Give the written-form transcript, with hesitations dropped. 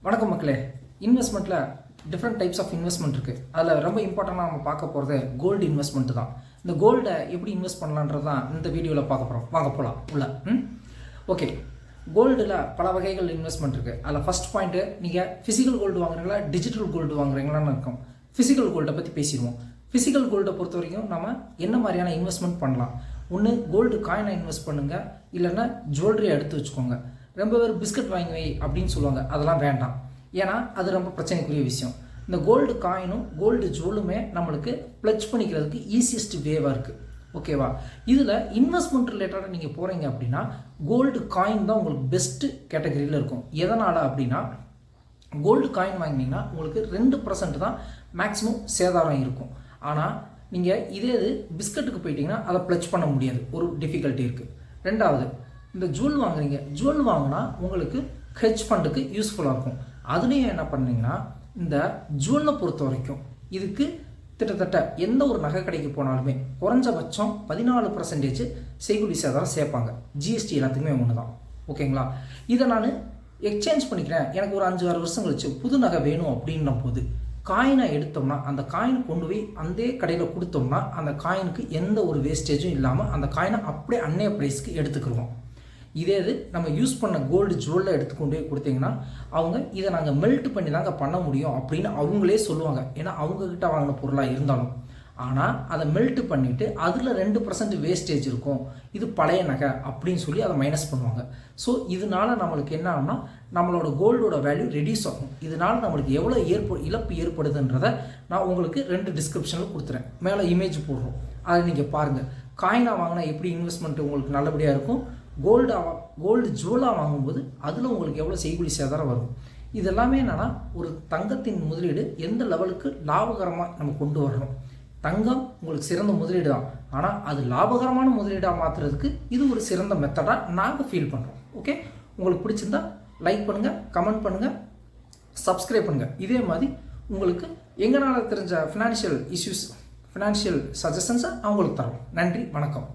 வணக்கம் மக்களே. இன்வெஸ்ட்மெண்ட்டில் different types of investment இருக்குது. அதில் ரொம்ப இம்பார்ட்டண்டாக நம்ம பார்க்க போகிறது கோல்டு இன்வெஸ்ட்மெண்ட்டு தான். இந்த கோல்டை எப்படி இன்வெஸ்ட் பண்ணலான்றது தான் இந்த வீடியோவில் பார்க்க போகிறோம். வாங்க போகலாம் உள்ள. ஓகே, கோல்டில் பல வகைகள் இன்வெஸ்ட்மெண்ட் இருக்குது. அதில் ஃபஸ்ட் பாயிண்ட்டு, நீங்கள் ஃபிசிக்கல் கோல்டு வாங்குறீங்களா டிஜிட்டல் கோல்டு வாங்குறீங்களான்னு இருக்கும். ஃபிசிக்கல் கோல்டை பற்றி பேசிடுவோம். ஃபிசிக்கல் கோல்டை பொறுத்த வரைக்கும் நம்ம என்ன மாதிரியான இன்வெஸ்ட்மெண்ட் பண்ணலாம்? ஒன்று கோல்டு காயினை இன்வெஸ்ட் பண்ணுங்கள், இல்லைன்னா ஜுவல்லரியை எடுத்து வச்சுக்கோங்க. ரொம்ப பேர் பிஸ்கட் வாங்கி வை அப்படின்னு சொல்லுவாங்க. அதெல்லாம் வேண்டாம், ஏன்னா அது ரொம்ப பிரச்சனைக்குரிய விஷயம். இந்த கோல்டு காயினும் கோல்டு ஜுவல்லுமே நம்மளுக்கு ப்ளட்ஜ் பண்ணிக்கிறதுக்கு ஈஸியஸ்ட் வேவாக இருக்குது. ஓகேவா? இதில் இன்வெஸ்ட்மெண்ட் ரிலேட்டடாக நீங்கள் போகிறீங்க அப்படின்னா கோல்டு காயின் தான் உங்களுக்கு பெஸ்ட்டு கேட்டகரியில் இருக்கும். எதனால் அப்படின்னா, கோல்டு காயின் வாங்கினீங்கன்னா உங்களுக்கு 2% தான் மேக்ஸிமம் சேதாரம் இருக்கும். ஆனால் நீங்கள் இதே இது பிஸ்கட்டுக்கு போயிட்டீங்கன்னா அதை ப்ளட்ஜ் பண்ண முடியாது, ஒரு டிஃபிகல்ட்டி இருக்குது. ரெண்டாவது, இந்த ஜுவல் வாங்குறீங்க, ஜுவல் வாங்கினா உங்களுக்கு ஹெட்ஜ் ஃபண்டுக்கு யூஸ்ஃபுல்லாக இருக்கும். அதுலேயும் என்ன பண்ணீங்கன்னா, இந்த ஜுவல்லை பொறுத்த வரைக்கும் இதுக்கு கிட்டத்தட்ட எந்த ஒரு நகை கடைக்கு போனாலுமே குறைஞ்சபட்சம் 14% செய்கூலி சேதாரம் சேர்ப்பாங்க. ஜிஎஸ்டி எல்லாத்துக்குமே ஒன்று தான். ஓகேங்களா? இதை நான் எக்ஸ்சேஞ்ச் பண்ணிக்கிறேன், எனக்கு ஒரு 5-6 வருஷம் கழிச்சு புது நகை வேணும் அப்படின்ன போது காயினை எடுத்தோம்னா அந்த காயினை கொண்டு போய் அந்த கடையில் கொடுத்தோம்னா அந்த காயினுக்கு எந்த ஒரு வேஸ்டேஜும் இல்லாமல் அந்த காயினை அப்படியே அன்னைய ப்ரைஸ்க்கு எடுத்துக்கிடுவோம். இதே இது நம்ம யூஸ் பண்ண கோல்டு ஜுவல்லை எடுத்துக்கொண்டு போய் கொடுத்தீங்கன்னா அவங்க இதை நாங்கள் மெல்ட் பண்ணி தாங்க பண்ண முடியும் அப்படின்னு அவங்களே சொல்லுவாங்க. ஏன்னா அவங்கக்கிட்ட வாங்கின பொருளாக இருந்தாலும். ஆனால் அதை மெல்ட் பண்ணிவிட்டு அதில் 2% வேஸ்டேஜ் இருக்கும், இது பழைய நகை அப்படின்னு சொல்லி அதை மைனஸ் பண்ணுவாங்க. ஸோ இதனால் நம்மளுக்கு என்ன ஆகும்னா, நம்மளோட கோல்டோட வேல்யூ ரெடியூஸ் ஆகும். இதனால் நம்மளுக்கு எவ்வளோ இழப்பு ஏற்படுதுன்றதை நான் உங்களுக்கு 2 டிஸ்கிரிப்ஷனில் கொடுத்துறேன். மேலே இமேஜ் போடுறோம், அதை நீங்கள் பாருங்கள். காயினாக வாங்கினா எப்படி இன்வெஸ்ட்மெண்ட் உங்களுக்கு நல்லபடியாக இருக்கும், கோல்டு ஜுவலாக வாங்கும்போது அதில் உங்களுக்கு எவ்வளோ செய்கூலி சேதாரம் வரும். இதெல்லாமே என்னென்னா, ஒரு தங்கத்தின் முதலீடு எந்த லெவலுக்கு லாபகரமாக நம்ம கொண்டு வரணும். தங்கம் உங்களுக்கு சிறந்த முதலீடு தான், ஆனால் அது லாபகரமான முதலீடாக மாற்றுறதுக்கு இது ஒரு சிறந்த மெத்தடாக நாங்கள் ஃபீல் பண்ணுறோம். ஓகே, உங்களுக்கு பிடிச்சிருந்தா லைக் பண்ணுங்கள், கமெண்ட் பண்ணுங்கள், சப்ஸ்கிரைப் பண்ணுங்கள். இதே மாதிரி உங்களுக்கு எங்களால் தெரிஞ்ச ஃபினான்ஷியல் இஷ்யூஸ், ஃபினான்ஷியல் சஜஷன்ஸை அவங்களுக்கு தரோம். நன்றி, வணக்கம்.